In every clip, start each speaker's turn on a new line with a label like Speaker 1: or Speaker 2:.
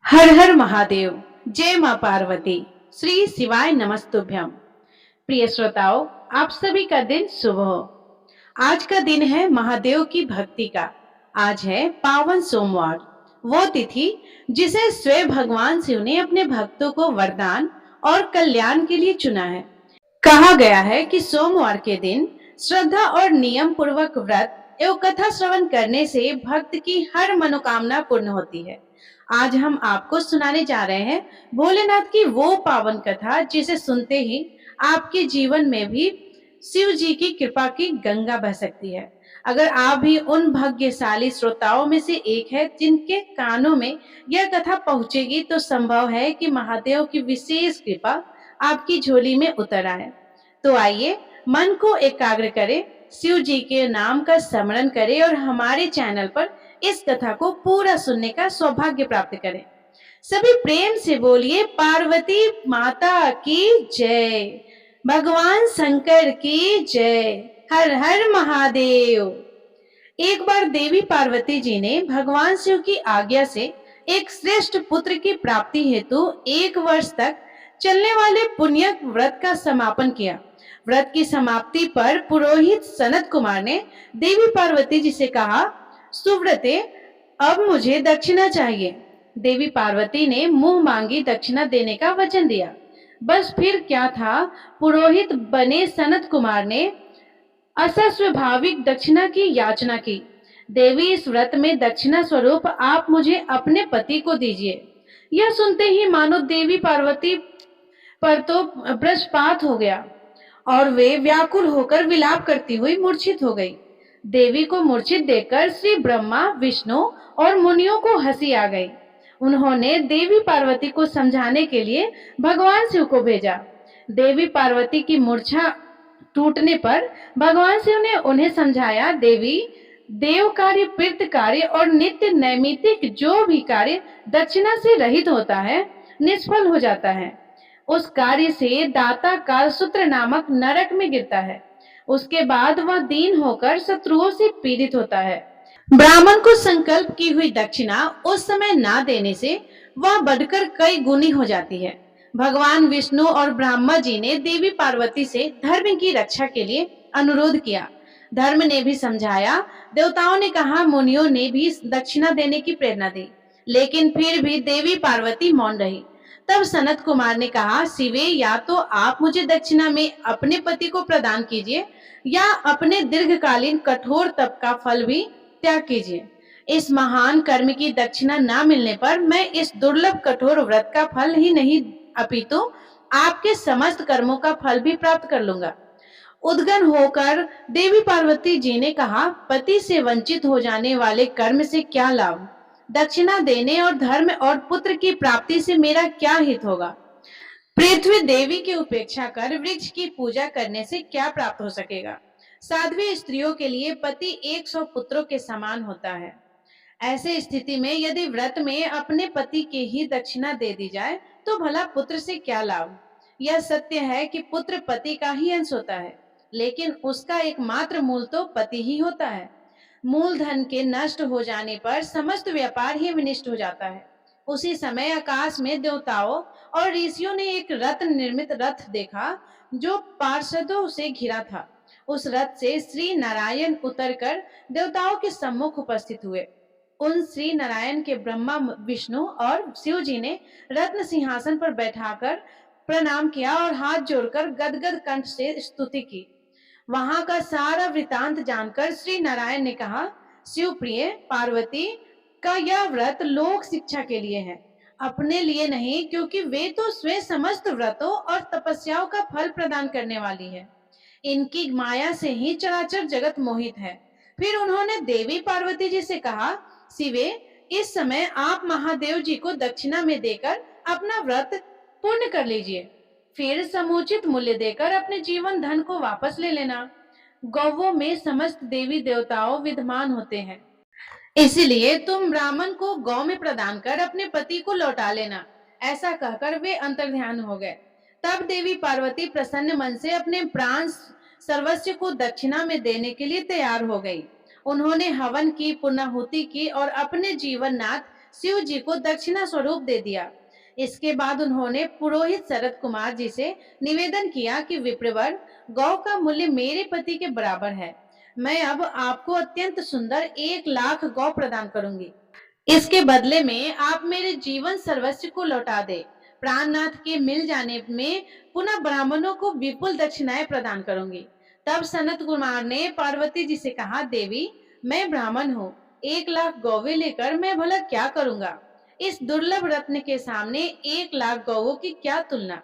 Speaker 1: हर हर महादेव। जय मां पार्वती। श्री शिवाय नमस्तुभ्यम। प्रिय श्रोताओं, आप सभी का दिन शुभ हो। आज का दिन है महादेव की भक्ति का। आज है पावन सोमवार, वो तिथि जिसे स्वयं भगवान शिव ने अपने भक्तों को वरदान और कल्याण के लिए चुना है। कहा गया है कि सोमवार के दिन श्रद्धा और नियम पूर्वक व्रत एवं कथा श्रवण करने से भक्त की हर मनोकामना पूर्ण होती है। आज हम आपको सुनाने जा रहे हैं भोलेनाथ की वो पावन कथा जिसे सुनते ही आपके जीवन में भी शिव जी की कृपा की गंगा बह सकती है। अगर आप भी उन भाग्यशाली श्रोताओं में से एक है जिनके कानों में यह कथा पहुंचेगी, तो संभव है कि महादेव की विशेष कृपा आपकी झोली में उतर आए। तो आइए मन को एकाग्र करें, शिव जी के नाम का स्मरण करें और हमारे चैनल पर इस कथा को पूरा सुनने का सौभाग्य प्राप्त करें। सभी प्रेम से बोलिए पार्वती माता की जय, भगवान शंकर की जय, हर हर महादेव। एक बार देवी पार्वती जी ने भगवान शिव की आज्ञा से एक श्रेष्ठ पुत्र की प्राप्ति हेतु 1 वर्ष तक चलने वाले पुण्य व्रत का समापन किया। व्रत की समाप्ति पर पुरोहित सनत कुमार ने देवी पार्वती जी से कहा, सुव्रते, अब मुझे दक्षिणा चाहिए। देवी पार्वती ने मुंह मांगी दक्षिणा देने का वचन दिया। बस फिर क्या था, पुरोहित बने सनत कुमार ने अस्वाभाविक दक्षिणा की याचना की। देवी, इस व्रत में दक्षिणा स्वरूप आप मुझे अपने पति को दीजिए। यह सुनते ही मानो देवी पार्वती पर तो वज्रपात हो गया और वे व्याकुल होकर विलाप करती हुई मूर्छित हो गई। देवी को मूर्छित देखकर श्री ब्रह्मा, विष्णु और मुनियों को हंसी आ गई। उन्होंने देवी पार्वती को समझाने के लिए भगवान शिव को भेजा। देवी पार्वती की मूर्छा टूटने पर भगवान शिव ने उन्हें समझाया, देवी, देव कार्य, पितृ कार्य और नित्य नैमित्तिक जो भी कार्य दक्षिणा से रहित होता है, निष्फल हो जाता है। उस कार्य से दाता कालसूत्र नामक नरक में गिरता है। उसके बाद वह दीन होकर शत्रुओं से पीड़ित होता है। ब्राह्मण को संकल्प की हुई दक्षिणा उस समय ना देने से वह बढ़कर कई गुनी हो जाती है। भगवान विष्णु और ब्रह्मा जी ने देवी पार्वती से धर्म की रक्षा के लिए अनुरोध किया। धर्म ने भी समझाया, देवताओं ने कहा, मुनियों ने भी दक्षिणा देने की प्रेरणा दी, लेकिन फिर भी देवी पार्वती मौन रही। तब सनत कुमार ने कहा, शिवे, या तो आप मुझे दक्षिणा में अपने पति को प्रदान कीजिए या अपने दीर्घकालीन कठोर तप का फल भी त्याग कीजिए। इस महान कर्म की दक्षिणा न मिलने पर मैं इस दुर्लभ कठोर व्रत का फल ही नहीं अपितु आपके समस्त कर्मों का फल भी प्राप्त कर लूंगा। उद्गन होकर देवी पार्वती जी ने कहा, पति से वंचित हो जाने वाले कर्म से क्या लाभ? दक्षिणा देने और धर्म और पुत्र की प्राप्ति से मेरा क्या हित होगा? पृथ्वी देवी की उपेक्षा कर वृक्ष की पूजा करने से क्या प्राप्त हो सकेगा? साध्वी स्त्रियों के लिए पति 100 पुत्रों के समान होता है। ऐसे स्थिति में यदि व्रत में अपने पति के ही दक्षिणा दे दी जाए तो भला पुत्र से क्या लाभ? यह सत्य है कि पुत्र पति का ही अंश होता है, लेकिन उसका एकमात्र मूल तो पति ही होता है। मूल धन के नष्ट हो जाने पर समस्त व्यापार ही विनिष्ट हो जाता है। उसी समय आकाश में देवताओं और ऋषियों ने एक रत्न निर्मित रथ देखा जो पार्षदों से घिरा था। उस रथ से श्री नारायण उतरकर देवताओं के सम्मुख उपस्थित हुए। उन श्री नारायण के ब्रह्मा, विष्णु और शिव जी ने रत्न सिंहासन पर बैठाकर प्रणाम किया और हाथ जोड़कर गदगद कंठ से स्तुति की। वहां का सारा वृतांत जानकर श्री नारायण ने कहा, शिव प्रिय पार्वती का यह व्रत लोक शिक्षा के लिए है, अपने लिए नहीं, क्योंकि वे तो स्वयं समस्त व्रतों और तपस्याओं का फल प्रदान करने वाली है। इनकी माया से ही चराचर जगत मोहित है। फिर उन्होंने देवी पार्वती जी से कहा, शिवे, इस समय आप महादेव जी को दक्षिणा में देकर अपना व्रत पूर्ण कर लीजिए, फिर समुचित मूल्य देकर अपने जीवन धन को वापस ले लेना। गौवों में समस्त देवी देवताओं विद्यमान होते हैं, इसलिए तुम ब्राह्मण को गौ में प्रदान कर अपने पति को लौटा लेना। ऐसा कहकर वे अंतर्ध्यान हो गए। तब देवी पार्वती प्रसन्न मन से अपने प्राण सर्वस्व को दक्षिणा में देने के लिए तैयार हो गई। उन्होंने हवन की, पुर्णाहुति की और अपने जीवननाथ शिव जी को दक्षिणा स्वरूप दे दिया। इसके बाद उन्होंने पुरोहित शरद कुमार जी से निवेदन किया कि विप्रवर, गौ का मूल्य मेरे पति के बराबर है। मैं अब आपको अत्यंत सुंदर 1 लाख गौ प्रदान करूंगी। इसके बदले में आप मेरे जीवन सर्वस्व को लौटा दे। प्राणनाथ के मिल जाने में पुनः ब्राह्मणों को विपुल दक्षिणाएं प्रदान करूंगी। तब सनत कुमार ने पार्वती जी से कहा, देवी, मैं ब्राह्मण हूँ, 1 लाख गौवें लेकर मैं भला क्या करूंगा? इस दुर्लभ रत्न के सामने 1 लाख गौवों की क्या तुलना।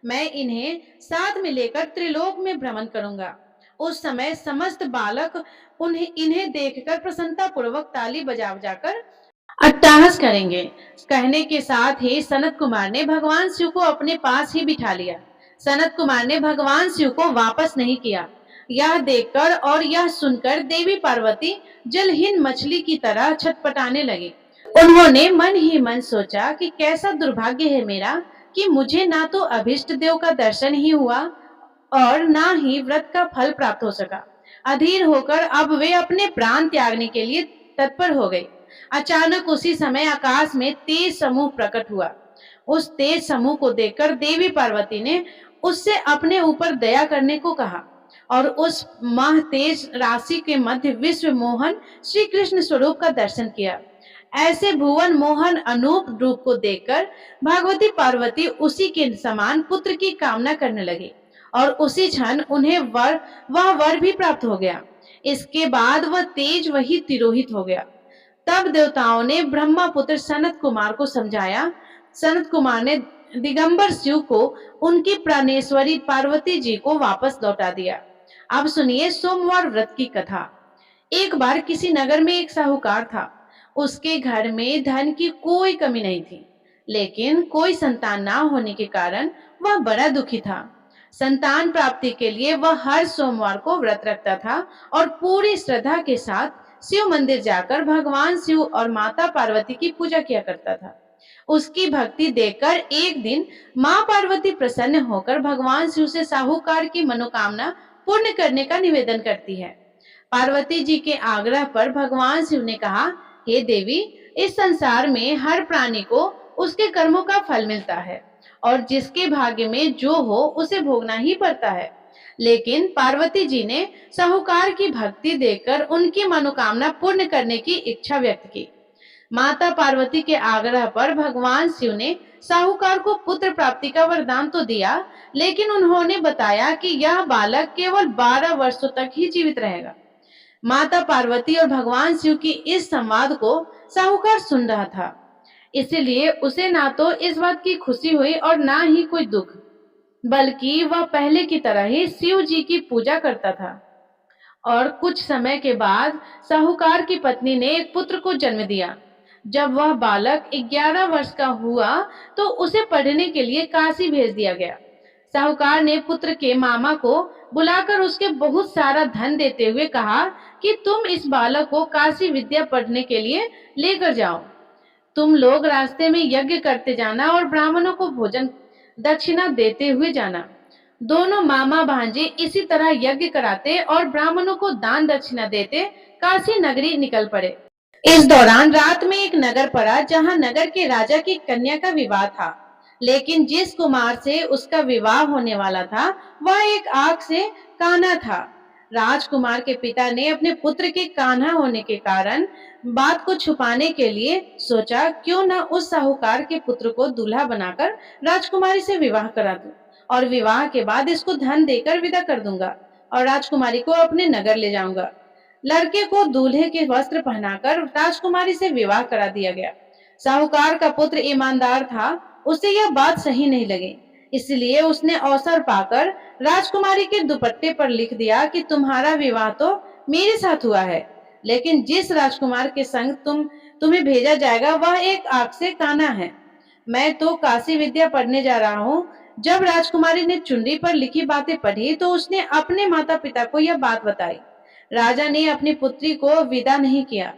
Speaker 1: मैं इन्हें साथ में लेकर त्रिलोक में भ्रमण करूंगा। उस समय समस्त बालक इन्हें देखकर प्रसन्नता पूर्वक ताली बजा बजाकर अट्टहास करेंगे। कहने के साथ ही सनत कुमार ने भगवान शिव को अपने पास ही बिठा लिया। सनत कुमार ने भगवान शिव को वापस नहीं किया। यह देखकर और यह सुनकर देवी पार्वती जलहीन मछली की तरह छटपटाने लगी। उन्होंने मन ही मन सोचा कि कैसा दुर्भाग्य है मेरा कि मुझे ना तो अभिष्ट देव का दर्शन ही हुआ और ना ही व्रत का फल प्राप्त हो सका। अधीर होकर अब वे अपने प्राण त्यागने के लिए तत्पर हो गई। अचानक उसी समय आकाश में तेज समूह प्रकट हुआ। उस तेज समूह को देखकर देवी पार्वती ने उससे अपने ऊपर दया करने को कहा और उस मह तेज राशि के मध्य विश्व मोहन श्री कृष्ण स्वरूप का दर्शन किया। ऐसे भुवन मोहन अनूप रूप को देखकर भगवती पार्वती उसी के समान पुत्र की कामना करने लगी और उसी क्षण उन्हें वह वर भी प्राप्त हो गया। इसके बाद वह तेज वही तिरोहित हो गया। तब देवताओं ने ब्रह्मा पुत्र सनत कुमार को समझाया। सनत कुमार ने दिगंबर शिव को उनकी प्राणेश्वरी पार्वती जी को वापस लौटा दिया। अब सुनिए सोमवार व्रत की कथा। एक बार किसी नगर में एक साहूकार था। उसके घर में धन की कोई कमी नहीं थी, लेकिन कोई संतान ना होने के कारण वह बड़ा दुखी था। संतान प्राप्ति के लिए वह हर सोमवार को व्रत रखता था और पूरी श्रद्धा के साथ शिव मंदिर जाकर भगवान शिव और माता पार्वती की पूजा किया करता था। उसकी भक्ति देखकर एक दिन माँ पार्वती प्रसन्न होकर भगवान शिव से साहूकार की मनोकामना पूर्ण करने का निवेदन करती है। पार्वती जी के आग्रह पर भगवान शिव ने कहा, हे देवी, इस संसार में हर प्राणी को उसके कर्मों का फल मिलता है और जिसके भाग्य में जो हो उसे भोगना ही पड़ता है। लेकिन पार्वती जी ने साहूकार की भक्ति देखकर उनकी मनोकामना पूर्ण करने की इच्छा व्यक्त की। माता पार्वती के आग्रह पर भगवान शिव ने साहूकार को पुत्र प्राप्ति का वरदान तो दिया, लेकिन उन्होंने बताया कि यह बालक केवल 12 वर्षों तक ही जीवित रहेगा। माता पार्वती और भगवान शिव की इस संवाद को साहूकार सुन रहा था, इसलिए उसे ना तो इस बात की खुशी हुई और ना ही कोई दुख, बल्कि वह पहले की तरह ही शिव जी की पूजा करता था। और कुछ समय के बाद साहूकार की पत्नी ने एक पुत्र को जन्म दिया। जब वह बालक 11 वर्ष का हुआ तो उसे पढ़ने के लिए काशी भेज दिया गया। साहूकार ने पुत्र के मामा को बुलाकर उसके बहुत सारा धन देते हुए कहा कि तुम इस बालक को काशी विद्या पढ़ने के लिए लेकर जाओ। तुम लोग रास्ते में यज्ञ करते जाना और ब्राह्मणों को भोजन दक्षिणा देते हुए जाना। दोनों मामा भांजे इसी तरह यज्ञ कराते और ब्राह्मणों को दान दक्षिणा देते काशी नगरी निकल पड़े। इस दौरान रात में एक नगर पड़ा जहां नगर के राजा की कन्या का विवाह था, लेकिन जिस कुमार से उसका विवाह होने वाला था वह एक आंख से काना था। राजकुमार के पिता ने अपने पुत्र के कान्हा होने के कारण बात को छुपाने के लिए सोचा, क्यों न उस साहूकार के पुत्र को दूल्हा बनाकर राजकुमारी से विवाह करा दूं और विवाह के बाद इसको धन देकर विदा कर दूंगा और राजकुमारी को अपने नगर ले जाऊंगा। लड़के को दूल्हे के वस्त्र पहनाकर राजकुमारी से विवाह करा दिया गया। साहूकार का पुत्र ईमानदार था, उसे यह बात सही नहीं लगी, इसलिए उसने अवसर पाकर राजकुमारी के दुपट्टे पर लिख दिया कि तुम्हारा विवाह तो मेरे साथ हुआ है, लेकिन जिस राजकुमार के संग तुम्हें भेजा जाएगा वह एक आंख से काना है। मैं तो काशी विद्या पढ़ने जा रहा हूँ। जब राजकुमारी ने चुनरी पर लिखी बातें पढ़ी तो उसने अपने माता पिता को यह बात बताई। राजा ने अपनी पुत्री को विदा नहीं किया।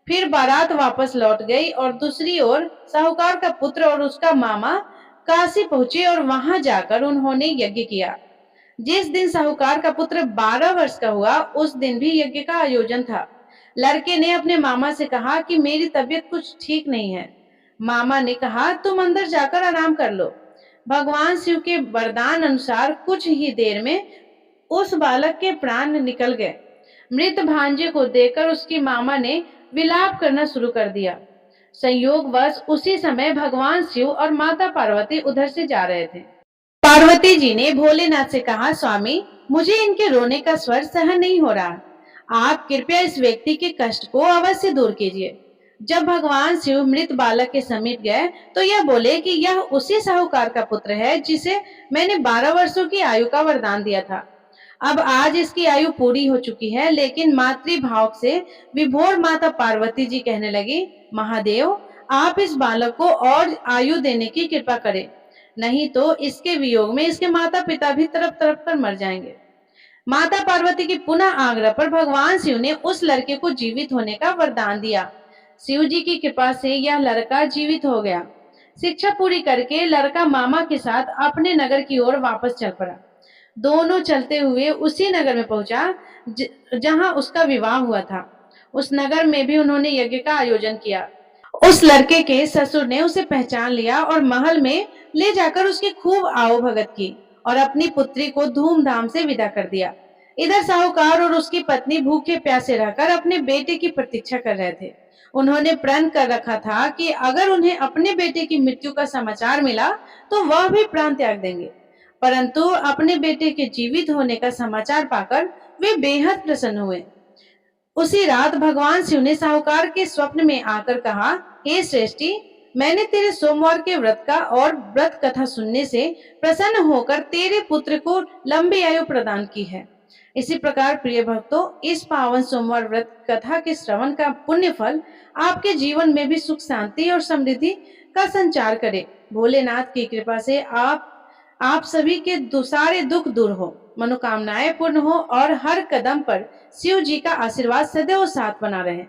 Speaker 1: फिर बारात वापस लौट गई और दूसरी ओर साहूकार का पुत्र और उसका मामा काशी पहुंचे और वहां जाकर उन्होंने यज्ञ किया। जिस दिन साहूकार का पुत्र 12 वर्ष का हुआ उस दिन भी यज्ञ का आयोजन था। लड़के ने अपने मामा से कहा कि मेरी तबीयत कुछ ठीक नहीं है। मामा ने कहा तुम अंदर जाकर आराम कर लो। भगवान शिव के वरदान अनुसार कुछ ही देर में उस बालक के प्राण निकल गए। मृत भांजे को देखकर उसकी मामा ने विलाप करना शुरू कर दिया। संयोगवश उसी समय भगवान शिव और माता पार्वती उधर से जा रहे थे। पार्वती जी ने भोलेनाथ से कहा, स्वामी मुझे इनके रोने का स्वर सहन नहीं हो रहा, आप कृपया इस व्यक्ति के कष्ट को अवश्य दूर कीजिए। जब भगवान शिव मृत बालक के समीप गए तो यह बोले कि यह उसी साहूकार का पुत्र है जिसे मैंने 12 वर्षों की आयु का वरदान दिया था। अब आज इसकी आयु पूरी हो चुकी है, लेकिन मातृभाव से विभोर माता पार्वती जी कहने लगी, महादेव आप इस बालक को और आयु देने की कृपा करें, नहीं तो इसके वियोग में इसके माता पिता भी तड़प तड़प कर मर जाएंगे। माता पार्वती की पुनः आग्रह पर भगवान शिव ने उस लड़के को जीवित होने का वरदान दिया। शिव जी की कृपा से यह लड़का जीवित हो गया। शिक्षा पूरी करके लड़का मामा के साथ अपने नगर की ओर वापस चल पड़ा। दोनों चलते हुए उसी नगर में पहुंचा जहां उसका विवाह हुआ था। उस नगर में भी उन्होंने यज्ञ का आयोजन किया। उस लड़के के ससुर ने उसे पहचान लिया और महल में ले जाकर उसकी खूब आवभगत की और अपनी पुत्री को धूमधाम से विदा कर दिया। इधर साहूकार और उसकी पत्नी भूखे प्यासे रहकर अपने बेटे की प्रतीक्षा कर रहे थे। उन्होंने प्रण कर रखा था कि अगर उन्हें अपने बेटे की मृत्यु का समाचार मिला तो वह भी प्राण त्याग देंगे। परंतु अपने बेटे के जीवित होने का समाचार पाकर वे बेहद प्रसन्न हुए। उसी रात भगवान शिव ने साहूकार के स्वप्न में आकर कहा, हे श्रेष्ठी, मैंने तेरे सोमवार के व्रत का और व्रत कथा सुनने से प्रसन्न होकर तेरे पुत्र को लंबी आयु प्रदान की है। इसी प्रकार प्रिय भक्तों, इस पावन सोमवार व्रत कथा के श्रवण का पुण्य फल आपके जीवन में भी सुख शांति और समृद्धि का संचार करे। भोलेनाथ की कृपा से आप सभी के सारे दुख दूर हो, मनोकामनाएं पूर्ण हो और हर कदम पर शिव जी का आशीर्वाद सदैव साथ बना रहे।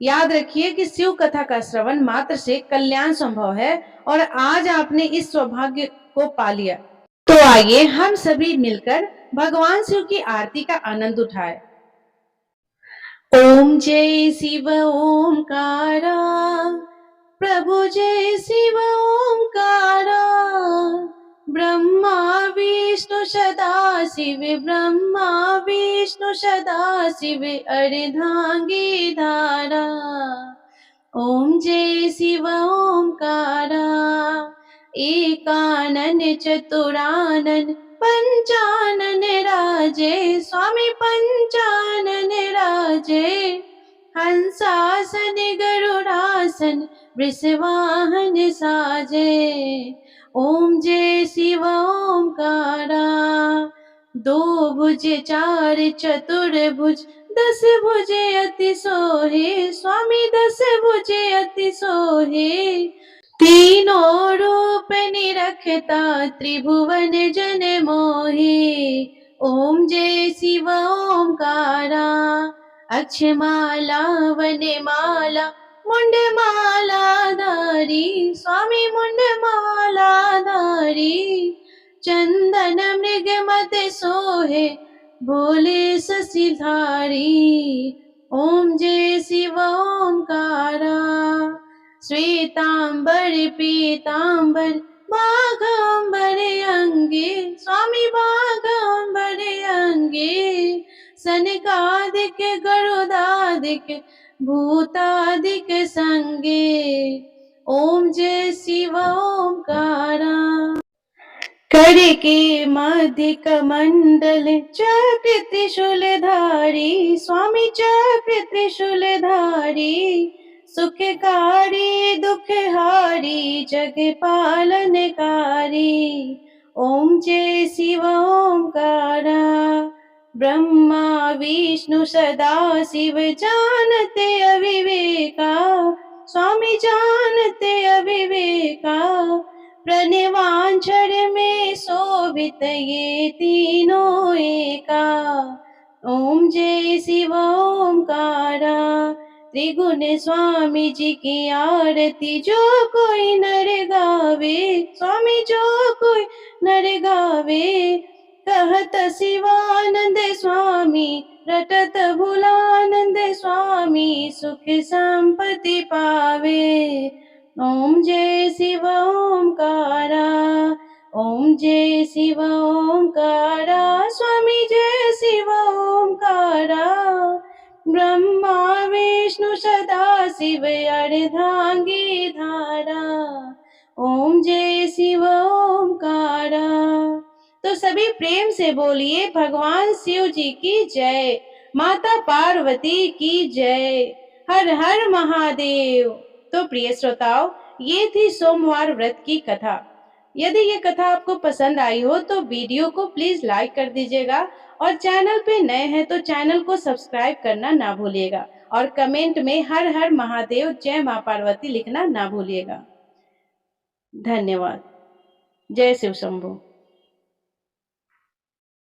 Speaker 1: याद रखिए कि शिव कथा का श्रवण मात्र से कल्याण संभव है और आज आपने इस सौभाग्य को पा लिया। तो आइए हम सभी मिलकर भगवान शिव की आरती का आनंद उठाएं। ओम जय शिव ओमकारा, प्रभु जय शिव ओमकारा, ब्रह्मा विष्णु सदा शिव, ब्रह्मा विष्णु सदा शिव, अर्धांगी धारा। ओम जय शिव ओमकारा, एकानन चतुरानन पंचानन राजे, स्वामी पंचानन राजे, हंसासन गरुड़ासन वृषवाहन साजे। ओम जय शिव ओमकारा, दो भुज चार चतुर्भुज, 10 भुजे अति सोहे, स्वामी 10 भुजे अति सोहे, तीनों रूप निरखता त्रिभुवन जन मोहे। ओम जय शिव ओमकारा, अक्षमाला वनमाला मुंडमाला धारी, स्वामी मुंडमाला धारी, चंदन मृग मत सोहे, भोले शशिधारी। ओम जय शिव ओमकारा, श्वेतांबर पीतांबर बाघांबर अंगे, स्वामी बाघांबर अंगे, सनकादिक गरुडादिक भूतादिक संगे। ओम जय शिव ओमकारा, कर के मध्य कमंडल चक्र त्रिशूलधारी, स्वामी चक्र त्रिशूलधारी, सुखकारी दुखहारी जग पालनकारी। ओम जय शिव ओमकारा, ब्रह्मा विष्णु सदा शिव जानते अविवेका, स्वामी जानते अविवेका, प्रणवांचर में शोभित ये तीनों एका। ओम जय शिव ओमकारा, त्रिगुण स्वामी जी की आरती जो कोई नर गावे, स्वामी जो कोई नर गावे, कहत शिवानंद स्वामी रटत भुलानंद स्वामी सुख संपत्ति पावे। ओम जय शिव ओंकारा, ओम जय शिव ओंकारा, स्वामी जय शिव ओंकारा। ब्रह्मा विष्णु सदा शिव अर्धांगी धारा। ओम जय शिव ओंकारा। तो सभी प्रेम से बोलिए भगवान शिव जी की जय, माता पार्वती की जय। हर हर महादेव। तो प्रिय श्रोताओं, ये थी सोमवार व्रत की कथा। यदि ये कथा आपको पसंद आई हो तो वीडियो को प्लीज लाइक कर दीजिएगा, और चैनल पे नए हैं तो चैनल को सब्सक्राइब करना ना भूलिएगा, और कमेंट में हर हर महादेव जय मां पार्वती लिखना ना भूलिएगा। धन्यवाद। जय शिव शंभू।